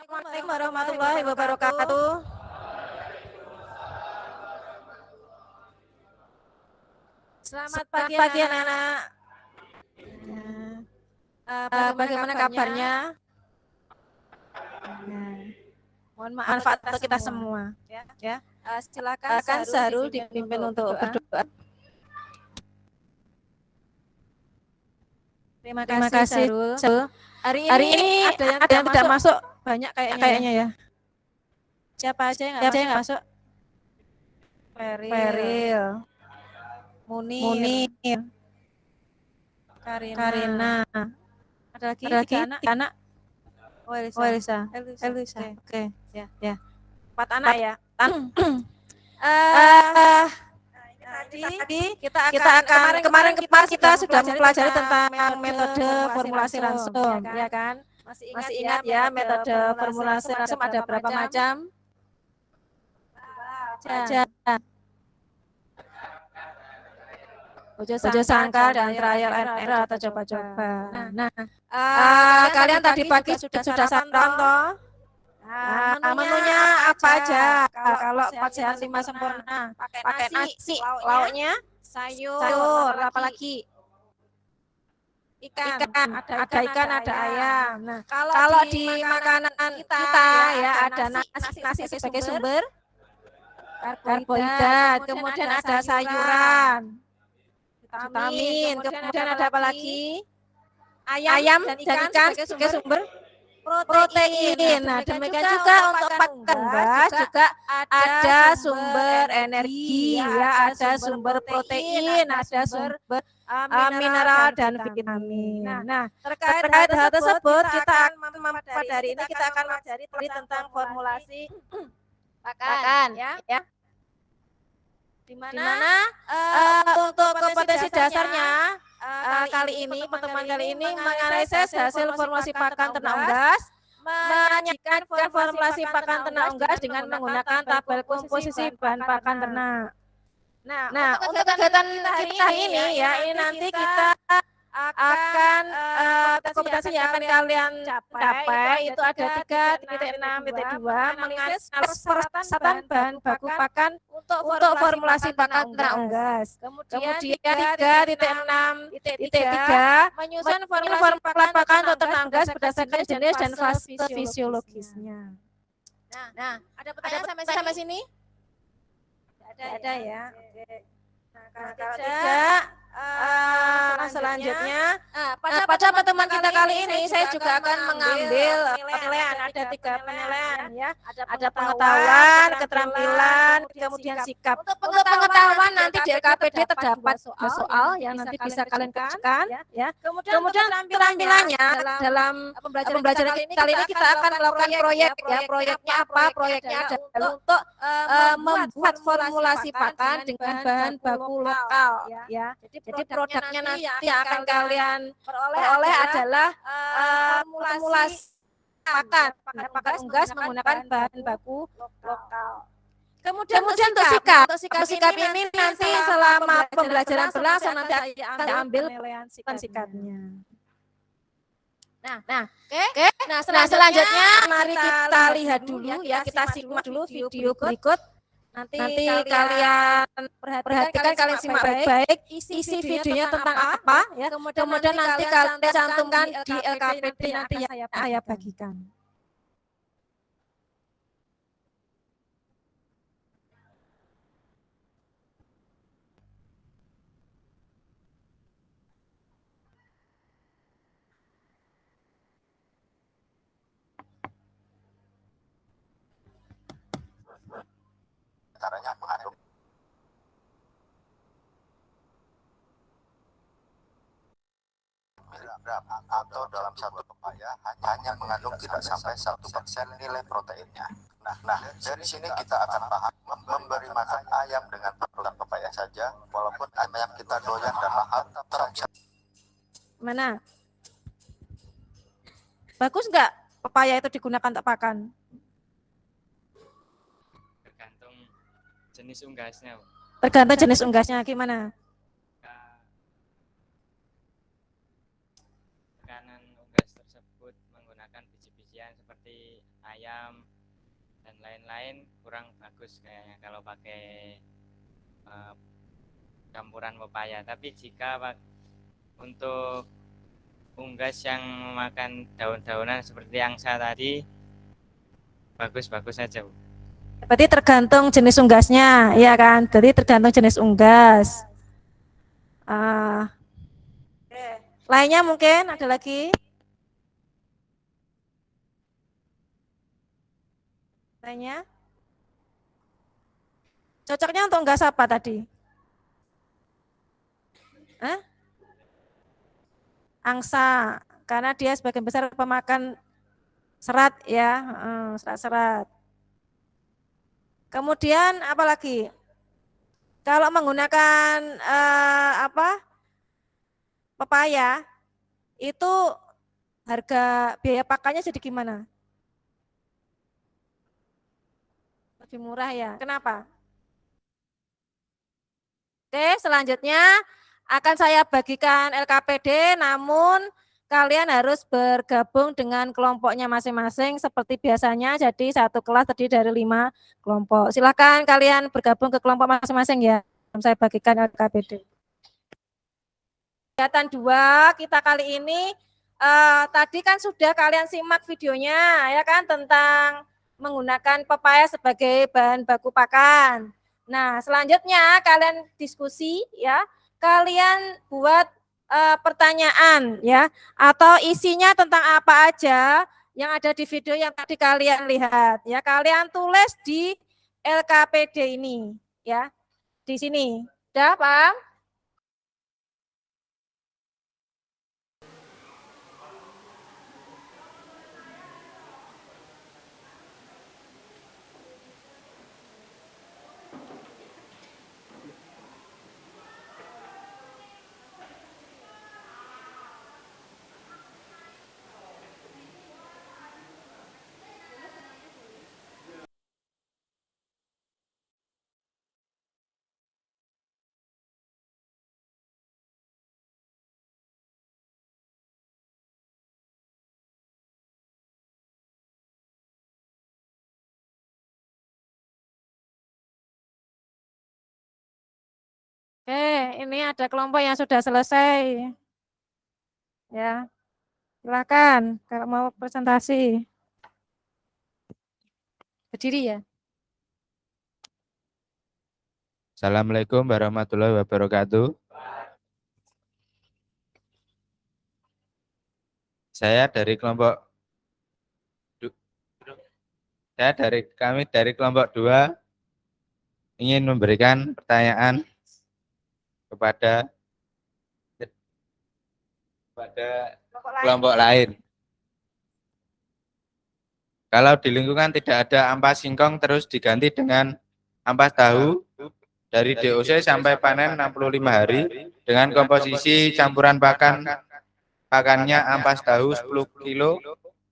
Assalamualaikum warahmatullahi wabarakatuh. Selamat pagi anak-anak. Bagaimana kabarnya? Mohon maaf untuk kita semua. Ya. Silakan Sarul dipimpin untuk berdoa. Terima kasih Sarul. Hari ini ada yang tidak masuk banyak kayaknya ya. Siapa aja yang nggak masuk? Feril, Munir, Karina. Ada lagi tiga anak. Elisa. Oke. Ya. 4 anak ya. Tadi kita akan kemarin kita sudah mempelajari tentang metode formulasi langsung, ya kan? Masih ingat ya metode formulasi langsung ada berapa macam? Ujo sangkal dan trial and error atau coba-coba. Nah, kalian tadi pagi sudah sarapan toh? Menunya apa aja? Kalau 4 sehat 5 sempurna, pakai nasi, lauknya sayur, apalagi ikan, ada ikan, ada ayam. Nah, kalau di makanan kita ya ada nasi sebagai sumber karbohidrat, kemudian ada sayuran, vitamin, kemudian ada apa lagi? Ayam dan ikan sebagai sumber protein. Nah, demikian juga untuk pakan unggas juga ada sumber energi, ya, ada sumber protein, ada sumber mineral dan vitamin. Nah, terkait hal tersebut kita akan pada hari ini kita akan mempelajari tentang formulasi pakan, ya. Dimana untuk kompetensi dasarnya pertemuan kali ini menganalisis hasil formulasi pakan ternak unggas, menyajikan formulasi pakan ternak unggas dengan menggunakan tabel komposisi bahan pakan ternak. Nah, untuk kegiatan kita ini ya, ini nanti kita akan kompetensi yang akan kalian capai itu ada 3.6.2 menganalisis persyaratan bahan baku pakan untuk formulasi pakan ternak unggas. Kemudian 3.6.3 menyusun formulasi pakan untuk ternak unggas berdasarkan jenis dan fase fisiologisnya. Nah, ada pertanyaan sampai sini? Tidak ada ya. Nah, kalau tidak, selanjutnya pada pertemuan kita kali ini saya juga akan mengambil penilaian. Ada 3 penilaian ya. Ada pengetahuan, keterampilan, kemudian sikap. Untuk pengetahuan nanti di LKPD terdapat soal yang nanti bisa kalian kerjakan ya. Kemudian keterampilannya dalam pembelajaran kali ini kita akan melakukan proyek ya. Proyeknya apa? Proyeknya adalah untuk membuat formulasi pakan dengan bahan baku lokal ya. Jadi produknya nanti yang akan kalian peroleh adalah formulasi pakan unggas menggunakan bahan baku lokal. Kemudian untuk sikap ini nanti selama pembelajaran berlangsung nanti akan ambil sikapnya. Nah, oke. Nah, selanjutnya mari kita lihat dulu ya, kita simak dulu video berikut. Nanti kalian perhatikan, kalian simak baik-baik isi videonya tentang apa ya. Kemudian nanti kalian cantumkan di LKPD nanti yang saya bagikan. Caranya mengandung miligram atau dalam satu pepaya hanya mengandung tidak sampai 1% nilai proteinnya. Nah, dari sini kita akan paham memberi makan ayam dengan parutan pepaya saja, walaupun ayam kita doyan dan mahal, tetap. Mana? Bagus nggak pepaya itu digunakan untuk pakan? Jenis unggasnya. Tergantung jenis unggasnya gimana? Makanan unggas tersebut menggunakan biji-bijian seperti ayam ayam dan lain-lain kurang bagus kayaknya kalau pakai campuran pepaya. Tapi jika untuk unggas yang memakan daun-daunan seperti yang saya tadi, bagus-bagus saja, Bu. Berarti tergantung jenis unggasnya, ya kan? Jadi tergantung jenis unggas. Lainnya mungkin ada lagi? Lainnya? Cocoknya untuk unggas apa tadi? Angsa, karena dia sebagian besar pemakan serat ya, serat-serat. Kemudian apa lagi? Kalau menggunakan pepaya itu harga biaya pakannya jadi gimana? Lebih murah ya. Kenapa? Oke, selanjutnya akan saya bagikan LKPD, namun kalian harus bergabung dengan kelompoknya masing-masing seperti biasanya. Jadi satu kelas terdiri dari 5 kelompok. Silakan kalian bergabung ke kelompok masing-masing ya. Saya bagikan LKPD. Kegiatan 2 kita kali ini tadi kan sudah kalian simak videonya ya kan tentang menggunakan pepaya sebagai bahan baku pakan. Nah, selanjutnya kalian diskusi ya. Kalian buat pertanyaan ya atau isinya tentang apa aja yang ada di video yang tadi kalian lihat ya. Kalian tulis di LKPD ini ya. Di sini. Udah paham? Oke, ini ada kelompok yang sudah selesai. Ya, silakan kalau mau presentasi. Berdiri ya. Assalamualaikum warahmatullahi wabarakatuh. Kami dari kelompok 2 ingin memberikan pertanyaan kepada kelompok lain. Kalau di lingkungan tidak ada ampas singkong terus diganti dengan ampas tahu dari DOC sampai panen 65 hari dengan komposisi campuran pakannya ampas tahu 10 kilo,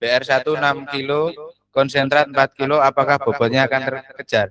BR1 6 kilo, konsentrat 4 kilo, apakah bobotnya akan terkejar?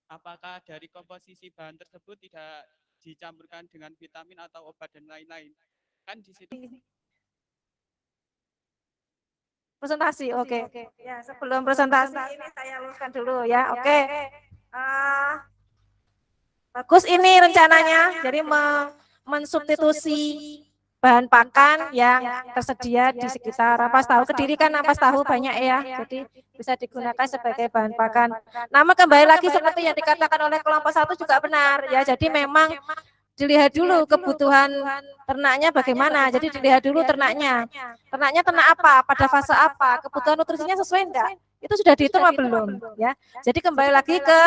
Apakah dari komposisi bahan tersebut tidak dicampurkan dengan vitamin atau obat dan lain-lain? Kan di situ. Presentasi, oke. Ya, sebelum presentasi ini saya luruskan dulu ya, oke. Bagus ini rencananya, jadi mensubstitusi bahan pakan yang tersedia di sekitar ampas tahu. Kediri kan ampas tahu banyak ya, jadi bisa digunakan sebagai bahan pakan. Namun kembali lagi seperti yang dikatakan oleh kelompok 1 juga benar ya, jadi memang dilihat dulu kebutuhan ternaknya bagaimana. Jadi dilihat dulu ternaknya. Ternaknya ternak apa, pada fase apa, kebutuhan nutrisinya sesuai enggak? Itu sudah dihitung apa belum? Ya. Jadi kembali lagi ke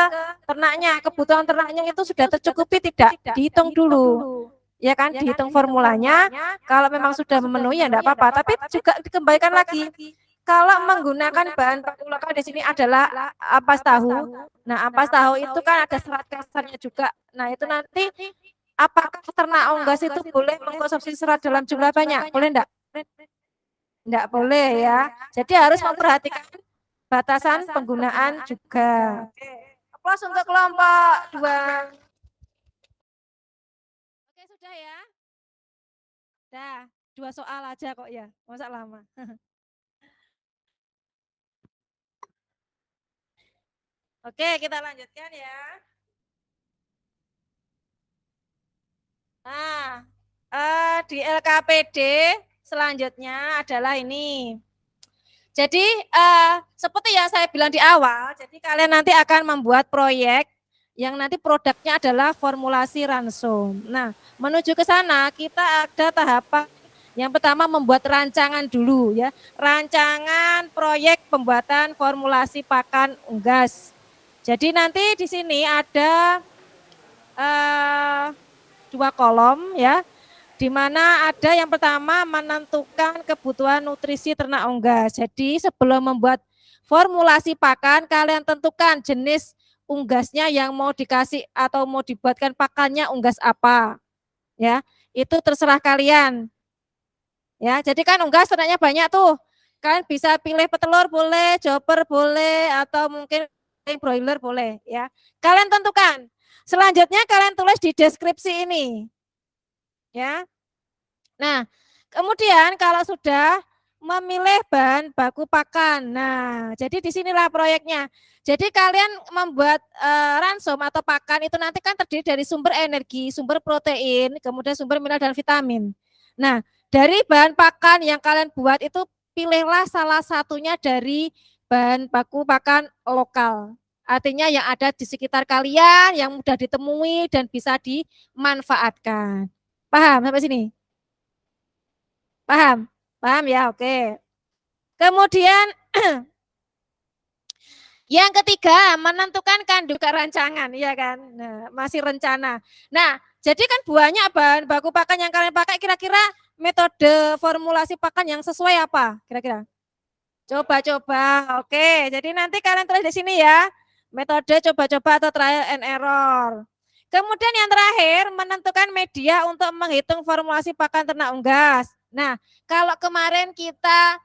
ternaknya, kebutuhan ternaknya itu sudah tercukupi tidak? Dihitung dulu. Ya kan, dihitung formulanya. Kalau memang sudah memenuhi ya enggak apa-apa. Tapi juga dikembalikan lagi. Kalau menggunakan bahan baku lokal di sini adalah ampas tahu. Nah, ampas tahu itu kan ada serat kasarnya juga. Nah, itu nanti apakah ternak unggas itu boleh mengkonsumsi serat dalam jumlah banyak? Boleh enggak? Enggak boleh ya. Jadi harus memperhatikan batasan penggunaan juga. Aplaus untuk kelompok 2. Oke, sudah ya. Dah, 2 soal aja kok ya. Masa lama. Oke, kita lanjutkan ya. Nah, di LKPD selanjutnya adalah ini. Jadi seperti yang saya bilang di awal, jadi kalian nanti akan membuat proyek yang nanti produknya adalah formulasi ransum. Nah, menuju ke sana kita ada tahapan yang pertama membuat rancangan dulu ya, rancangan proyek pembuatan formulasi pakan unggas. Jadi nanti di sini ada 2 kolom ya, di mana ada yang pertama menentukan kebutuhan nutrisi ternak unggas. Jadi sebelum membuat formulasi pakan, kalian tentukan jenis unggasnya yang mau dikasih atau mau dibuatkan pakannya unggas apa. Ya, itu terserah kalian. Ya, jadi kan unggas ternaknya banyak tuh. Kalian bisa pilih petelur boleh, chopper boleh, atau mungkin broiler boleh ya. Kalian tentukan. Selanjutnya kalian tulis di deskripsi ini. Ya. Nah, kemudian kalau sudah memilih bahan baku pakan. Nah, jadi disinilah proyeknya. Jadi kalian membuat ransum atau pakan itu nanti kan terdiri dari sumber energi, sumber protein, kemudian sumber mineral dan vitamin. Nah, dari bahan pakan yang kalian buat itu pilihlah salah satunya dari bahan baku pakan lokal. Artinya yang ada di sekitar kalian, yang mudah ditemui dan bisa dimanfaatkan. Paham sampai sini? Paham? Paham ya? Oke. Kemudian yang ketiga, menentukan kandungan rancangan, ya kan? Nah, masih rencana. Nah, jadi kan banyak bahan baku pakan yang kalian pakai, kira-kira metode formulasi pakan yang sesuai apa? Kira-kira? Coba-coba. Oke, jadi nanti kalian tulis di sini ya. Metode coba-coba atau trial and error. Kemudian yang terakhir, menentukan media untuk menghitung formulasi pakan ternak unggas. Nah, kalau kemarin kita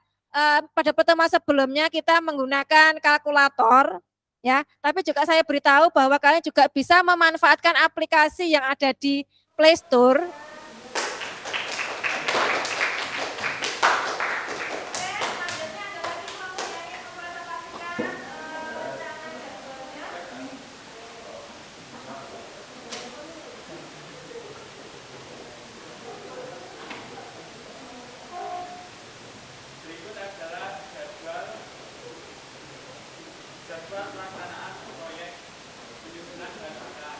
pada pertemuan sebelumnya kita menggunakan kalkulator, ya, tapi juga saya beritahu bahwa kalian juga bisa memanfaatkan aplikasi yang ada di Play Store. Jadwal pelaksanaan proyek penyusunan bahan bakar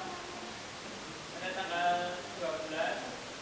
pada tanggal 12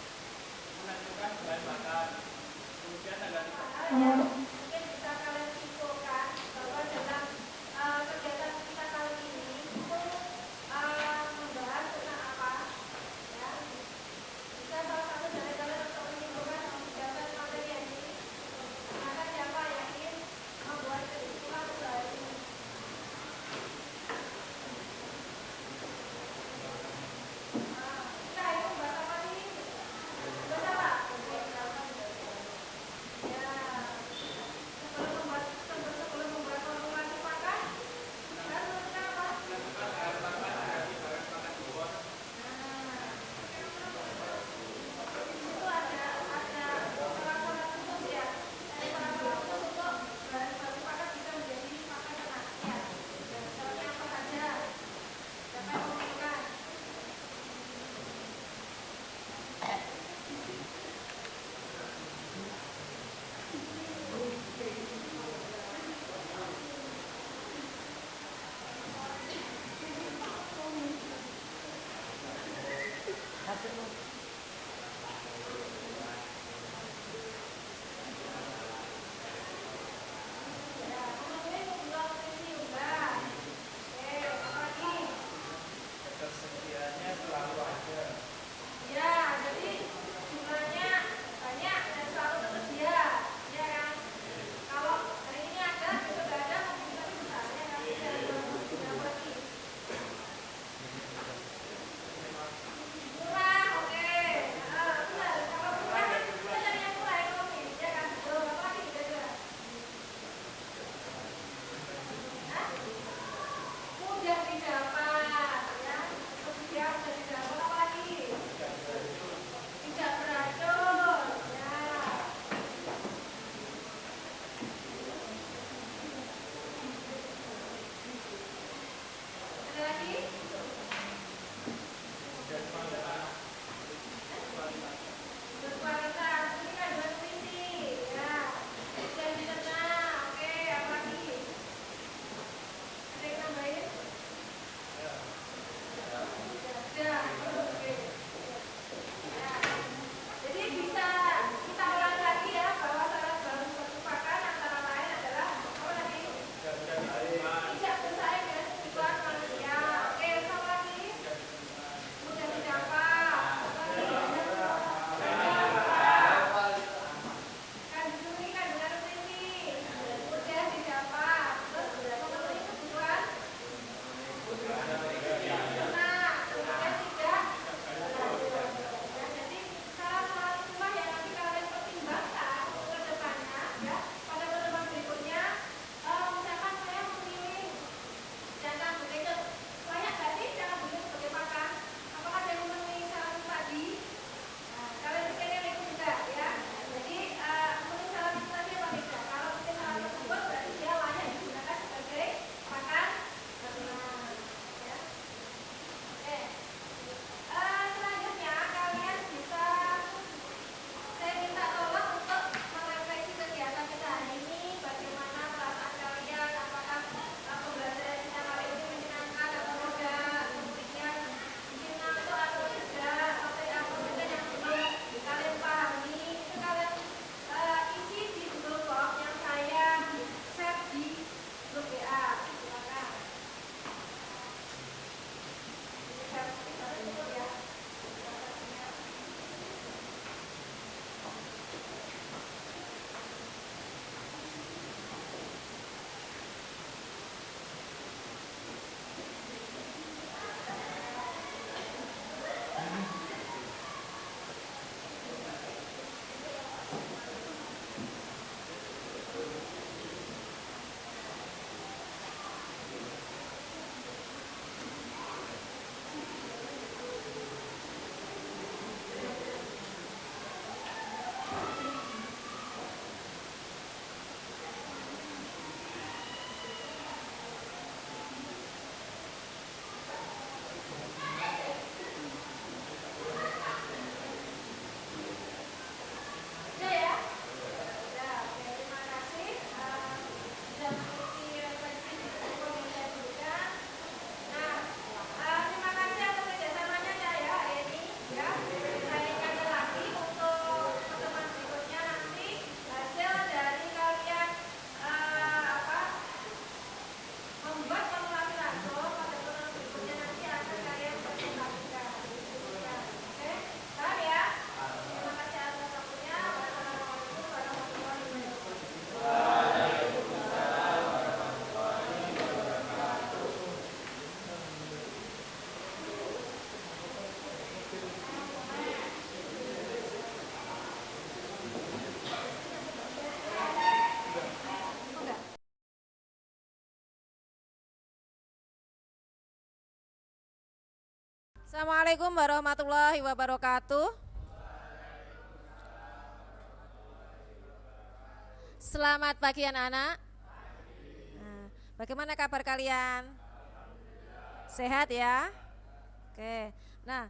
Assalamualaikum warahmatullahi wabarakatuh. Selamat pagi anak-anak. Nah, bagaimana kabar kalian? Sehat ya? Oke. Nah,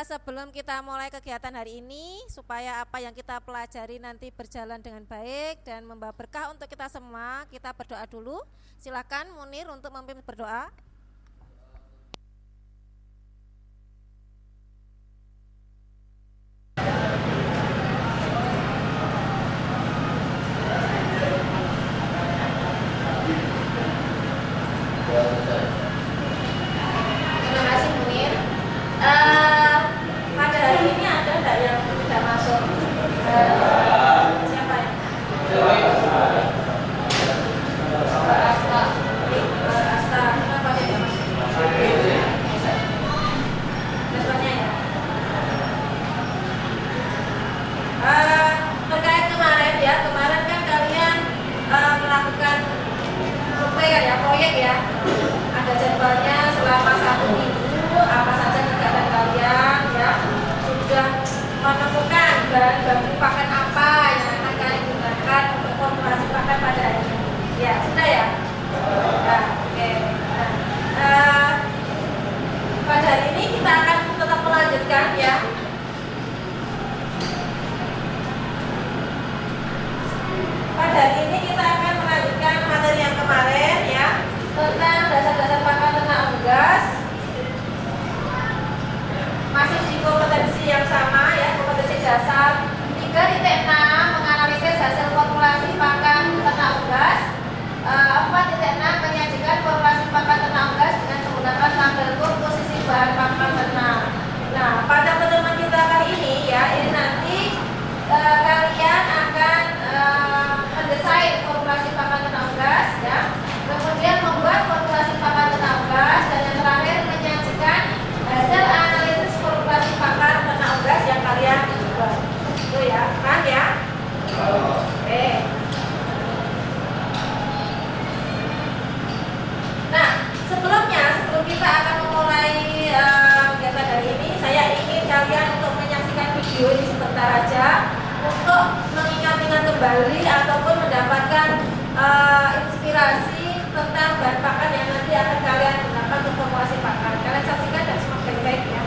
sebelum kita mulai kegiatan hari ini, supaya apa yang kita pelajari nanti berjalan dengan baik dan membawa berkah untuk kita semua, kita berdoa dulu. Silakan Munir untuk memimpin berdoa. masih di kompetensi yang sama ya, kompetensi dasar 3.6 menganalisis hasil formulasi pakan ternak unggas. 4.6 menyajikan formulasi pakan ternak unggas dengan menggunakan tabel kur posisi bahan pakan ternak. Nah, pada pertemuan kita kali ini ya, ini nanti kalian akan mendesain formulasi pakan ternak unggas ya, kemudian membuat formulasi pakan ternak unggas, dan yang terakhir menyajikan hasil analisis formulasi pakan ternak unggas yang kalian buat. Itu ya, kan ya? Oke. Nah, sebelum kita akan memulai kegiatan hari ini, saya ingin kalian untuk menyaksikan video ini sebentar aja untuk mengingat-ingat kembali ataupun mendapatkan inspirasi tentang bahan pakan yang nanti akan kalian gunakan untuk formulasi pakan. Kalian saksikan dan simak baik-baik ya.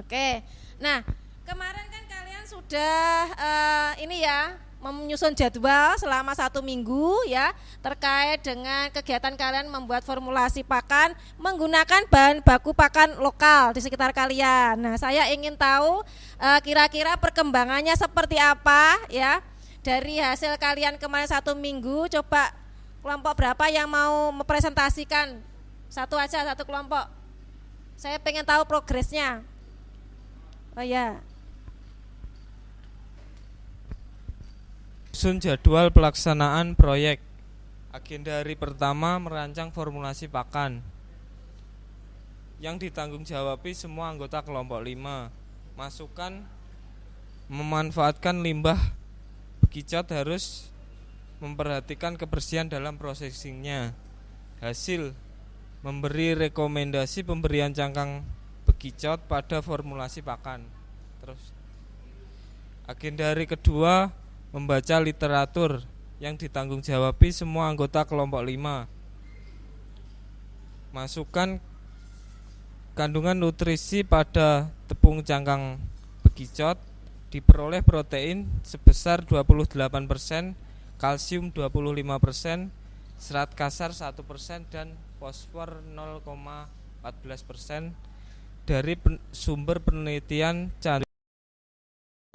Oke, nah kemarin kan kalian sudah ini ya menyusun jadwal selama 1 minggu ya terkait dengan kegiatan kalian membuat formulasi pakan menggunakan bahan baku pakan lokal di sekitar kalian. Nah, saya ingin tahu kira-kira perkembangannya seperti apa ya dari hasil kalian kemarin 1 minggu. Coba kelompok berapa yang mau mempresentasikan? Satu aja, satu kelompok. Saya pengen tahu progresnya. Oh ya. Susun jadwal pelaksanaan proyek. Agenda hari pertama merancang formulasi pakan yang ditanggung jawabi semua anggota kelompok 5. Masukan memanfaatkan limbah bekicot harus memperhatikan kebersihan dalam processingnya. Hasil memberi rekomendasi pemberian cangkang bekicot pada formulasi pakan. Terus agenda hari kedua membaca literatur yang ditanggung jawabi semua anggota kelompok 5. Masukkan kandungan nutrisi pada tepung cangkang bekicot, diperoleh protein sebesar 28%, kalsium 25%, serat kasar 1% dan fosfor 0,14% dari sumber penelitian Cari.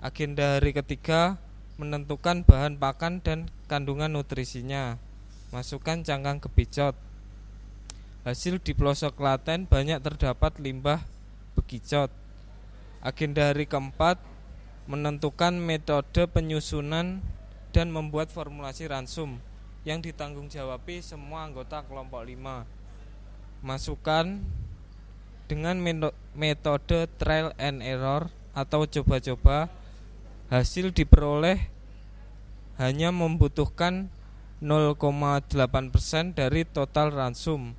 Agenda hari ketiga menentukan bahan pakan dan kandungan nutrisinya. Masukkan cangkang bekicot. Hasil di pelosok Klaten banyak terdapat limbah bekicot. Agenda hari keempat menentukan metode penyusunan dan membuat formulasi ransum yang ditanggung jawabi semua anggota kelompok 5. Masukkan dengan metode trial and error atau coba-coba. Hasil diperoleh hanya membutuhkan 0,8% dari total ransum.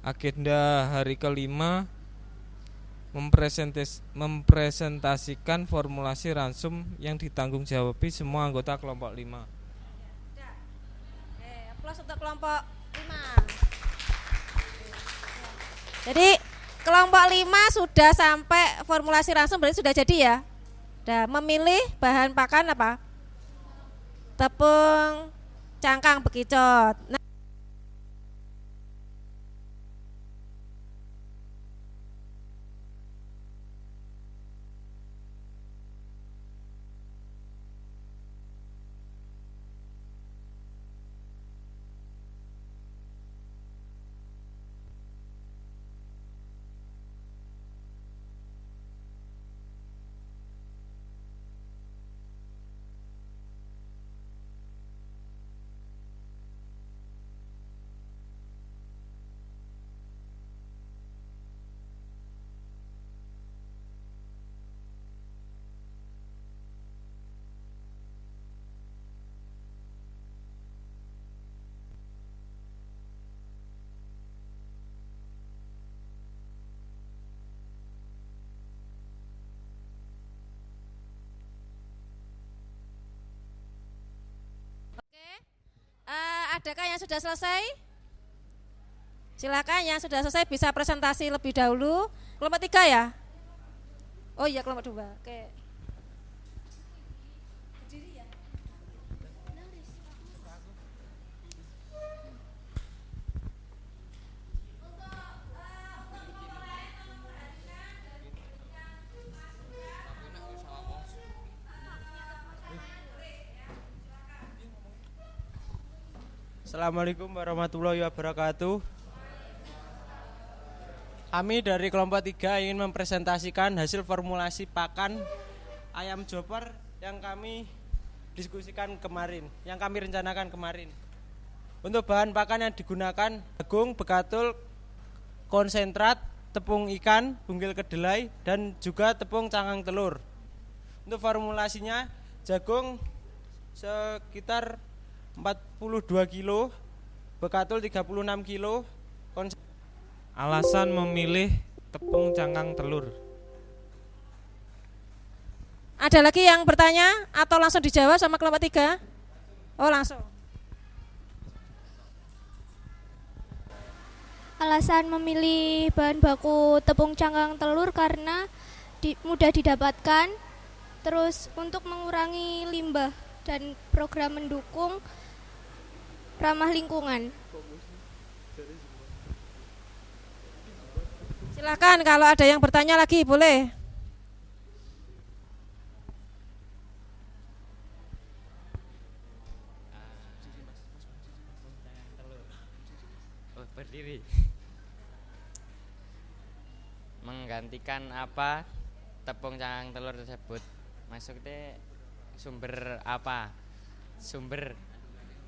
Agenda hari kelima mempresentasikan formulasi ransum yang ditanggung jawabi semua anggota kelompok 5. Oke, aplaus untuk kelompok 5. Jadi kelompok 5 sudah sampai formulasi ransum, berarti sudah jadi ya. Sudah memilih bahan pakan apa? Tepung cangkang bekicot. Nah, Adakah yang sudah selesai? Silakan yang sudah selesai bisa presentasi lebih dahulu. Kelompok 3 ya? Oh iya, kelompok 2. Oke. Assalamualaikum warahmatullahi wabarakatuh. Kami dari kelompok 3 ingin mempresentasikan hasil formulasi pakan ayam joper yang kami diskusikan kemarin, yang kami rencanakan kemarin. Untuk bahan pakan yang digunakan jagung, bekatul, konsentrat, tepung ikan, bunggil kedelai, dan juga tepung cangang telur. Untuk formulasinya jagung sekitar 42 kilo, bekatul 36 kilo. Alasan memilih tepung cangang telur. Ada lagi yang bertanya atau langsung dijawab sama kelompok 3? Oh, langsung. Alasan memilih bahan baku tepung cangang telur karena mudah didapatkan, terus untuk mengurangi limbah dan program mendukung ramah lingkungan. Silakan kalau ada yang bertanya lagi boleh. Oh, berdiri. Menggantikan apa tepung cangang telur tersebut? Maksudnya sumber apa? Sumber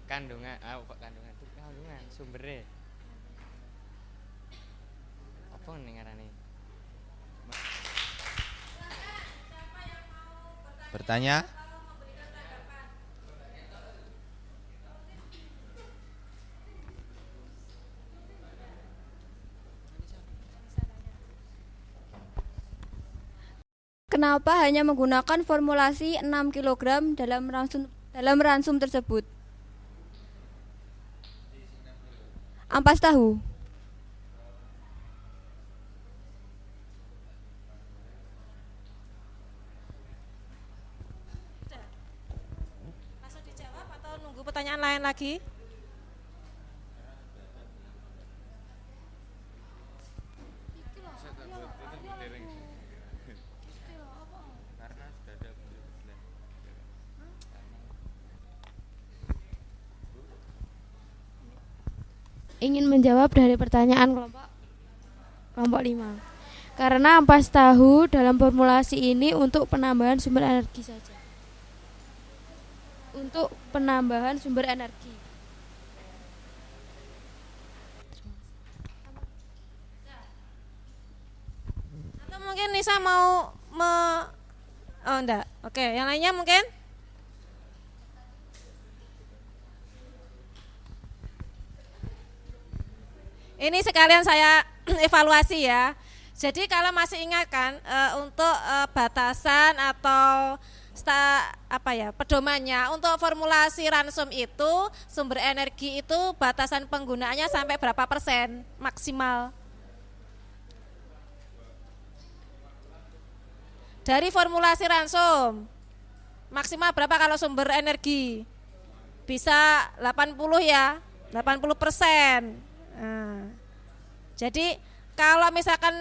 kandungan, kandungan sumbernya. Apa nih ngarani? Bertanya? Kenapa hanya menggunakan formulasi 6 kg dalam ransum tersebut? Ampas tahu. Langsung dijawab atau nunggu pertanyaan lain lagi? Ingin menjawab dari pertanyaan kelompok 5. Karena ampas tahu dalam formulasi ini untuk penambahan sumber energi saja. Untuk penambahan sumber energi. Atau mungkin Nisa mau oh enggak. Oke, yang lainnya mungkin? Ini sekalian saya evaluasi ya. Jadi kalau masih ingat kan untuk batasan atau pedomannya untuk formulasi ransum itu sumber energi itu batasan penggunaannya sampai berapa persen maksimal? Dari formulasi ransum maksimal berapa kalau sumber energi? Bisa 80 ya, 80%. Nah, jadi kalau misalkan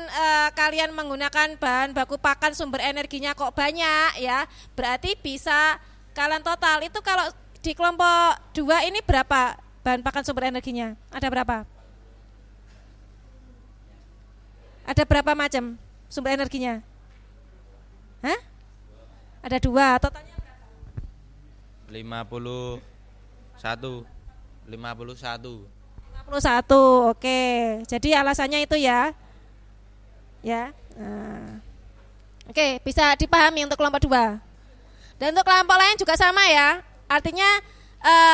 kalian menggunakan bahan baku pakan sumber energinya kok banyak ya, berarti bisa kalian total itu kalau di kelompok 2 ini berapa bahan pakan sumber energinya? Ada berapa? Ada berapa macam sumber energinya? Hah? Ada 2, totalnya berapa? 51. 51, oke. Jadi alasannya itu ya. Ya. Nah. Oke, bisa dipahami untuk kelompok 2. Dan untuk kelompok lain juga sama ya. Artinya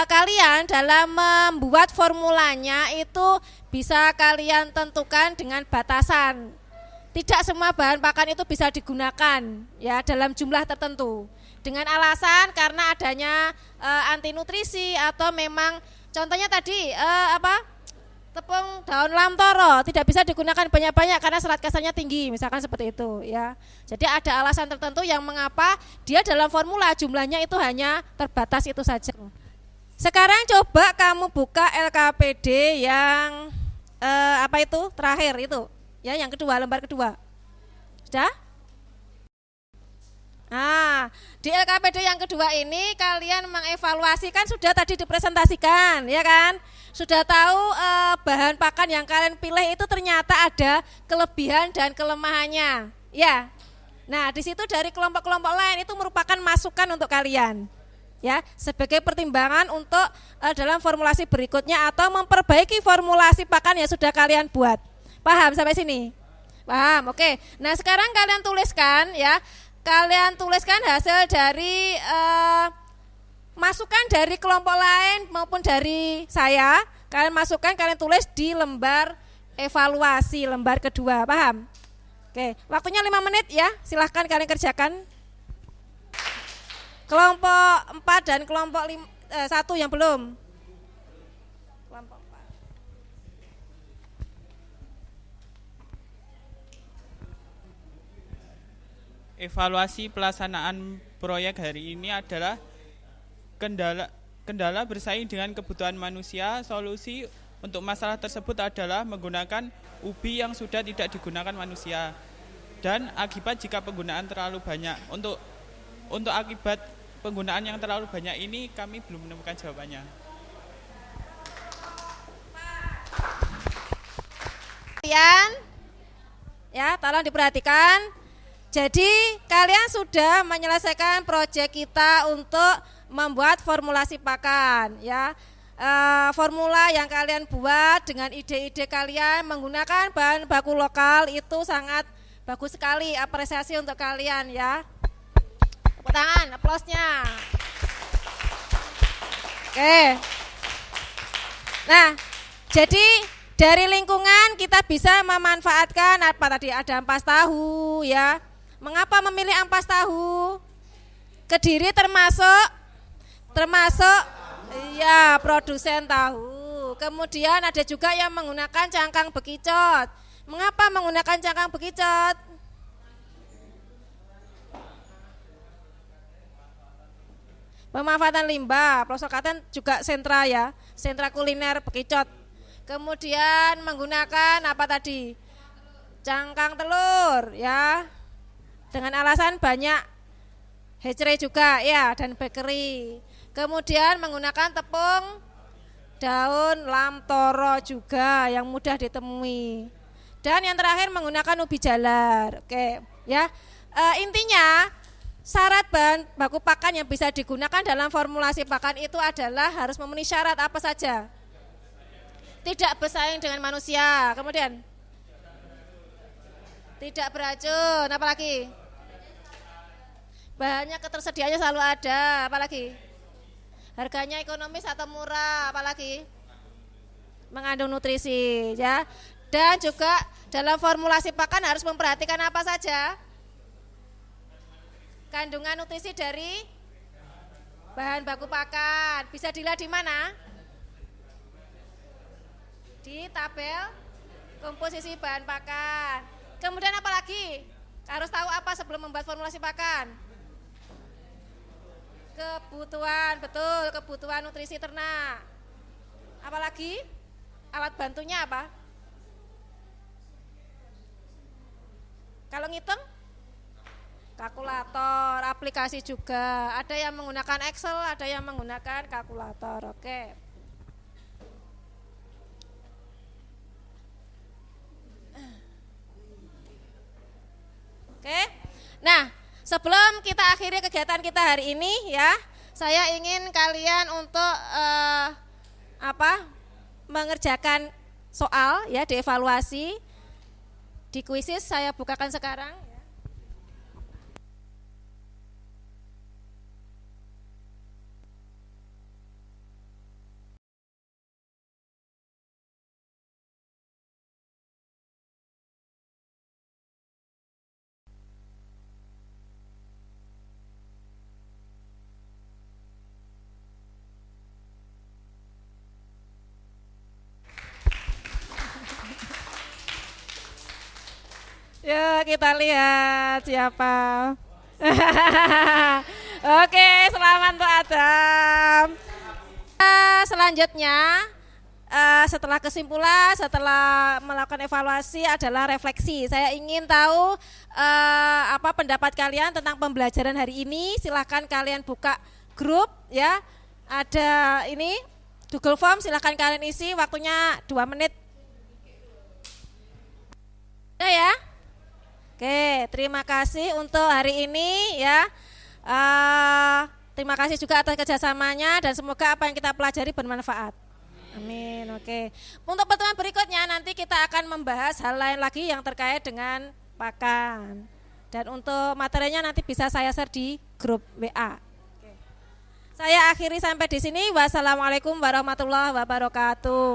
kalian dalam membuat formulanya itu bisa kalian tentukan dengan batasan. Tidak semua bahan pakan itu bisa digunakan ya dalam jumlah tertentu. Dengan alasan karena adanya anti nutrisi atau memang Contohnya tadi tepung daun lamtoro tidak bisa digunakan banyak-banyak karena serat kasarnya tinggi, misalkan seperti itu ya. Jadi ada alasan tertentu yang mengapa dia dalam formula jumlahnya itu hanya terbatas itu saja. Sekarang coba kamu buka LKPD yang terakhir itu, ya yang kedua, lembar kedua. Sudah? Nah, di LKPD yang kedua ini kalian mengevaluasi kan sudah tadi dipresentasikan, ya kan? Sudah tahu bahan pakan yang kalian pilih itu ternyata ada kelebihan dan kelemahannya, ya. Nah, di situ dari kelompok-kelompok lain itu merupakan masukan untuk kalian, ya, sebagai pertimbangan untuk dalam formulasi berikutnya atau memperbaiki formulasi pakan yang sudah kalian buat. Paham sampai sini? Paham, oke. Nah, sekarang kalian tuliskan, ya. Kalian tuliskan hasil dari masukan dari kelompok lain maupun dari saya. Kalian masukkan, kalian tulis di lembar evaluasi, lembar kedua, paham? Oke, waktunya 5 menit ya, silahkan kalian kerjakan. Kelompok 4 dan kelompok 1 yang belum. Kelompok 4. Evaluasi pelaksanaan proyek hari ini adalah kendala bersaing dengan kebutuhan manusia. Solusi untuk masalah tersebut adalah menggunakan ubi yang sudah tidak digunakan manusia dan akibat jika penggunaan terlalu banyak. Untuk akibat penggunaan yang terlalu banyak ini kami belum menemukan jawabannya. Kalian ya, tolong diperhatikan. Jadi kalian sudah menyelesaikan proyek kita untuk membuat formulasi pakan, ya. Formula yang kalian buat dengan ide-ide kalian menggunakan bahan baku lokal itu sangat bagus sekali, apresiasi untuk kalian ya. Tepuk tangan, aplausnya. Oke. Nah, jadi dari lingkungan kita bisa memanfaatkan apa tadi, ada ampas tahu ya. Mengapa memilih ampas tahu? Kediri termasuk ya produsen tahu. Kemudian ada juga yang menggunakan cangkang bekicot. Mengapa menggunakan cangkang bekicot? Pemanfaatan limbah, Plosokaten juga sentra ya, sentra kuliner bekicot. Kemudian menggunakan apa tadi? Cangkang telur ya. Dengan alasan banyak hatchery juga ya dan bakery. Kemudian menggunakan tepung daun lamtoro juga yang mudah ditemui. Dan yang terakhir menggunakan ubi jalar. Oke, ya. Intinya syarat bahan baku pakan yang bisa digunakan dalam formulasi pakan itu adalah harus memenuhi syarat apa saja? Tidak bersaing dengan manusia. Kemudian tidak beracun, apalagi? Bahannya ketersediaannya selalu ada, apalagi? Harganya ekonomis atau murah, apalagi? Mengandung nutrisi, ya. Dan juga dalam formulasi pakan harus memperhatikan apa saja? Kandungan nutrisi dari bahan baku pakan. Bisa dilihat di mana? Di tabel komposisi bahan pakan. Kemudian apa lagi? Harus tahu apa sebelum membuat formulasi pakan? Kebutuhan, betul, kebutuhan nutrisi ternak. Apalagi? Alat bantunya apa? Kalau ngitung? Kalkulator, aplikasi juga. Ada yang menggunakan Excel, ada yang menggunakan kalkulator. Oke. Oke. Nah, sebelum kita akhiri kegiatan kita hari ini ya, saya ingin kalian untuk mengerjakan soal ya, dievaluasi. Di kuisis saya bukakan sekarang. Yuk kita lihat siapa. Oke, selamat untuk Adam. Selanjutnya setelah kesimpulan, setelah melakukan evaluasi adalah refleksi. Saya ingin tahu apa pendapat kalian tentang pembelajaran hari ini. Silahkan kalian buka grup ya. Ada ini Google Form, silahkan kalian isi. Waktunya 2 menit. Ya. Oke, terima kasih untuk hari ini ya. Terima kasih juga atas kerjasamanya dan semoga apa yang kita pelajari bermanfaat. Amin. Oke. Untuk pertemuan berikutnya nanti kita akan membahas hal lain lagi yang terkait dengan pakan. Dan untuk materinya nanti bisa saya share di grup WA. Oke. Saya akhiri sampai di sini. Wassalamualaikum warahmatullahi wabarakatuh.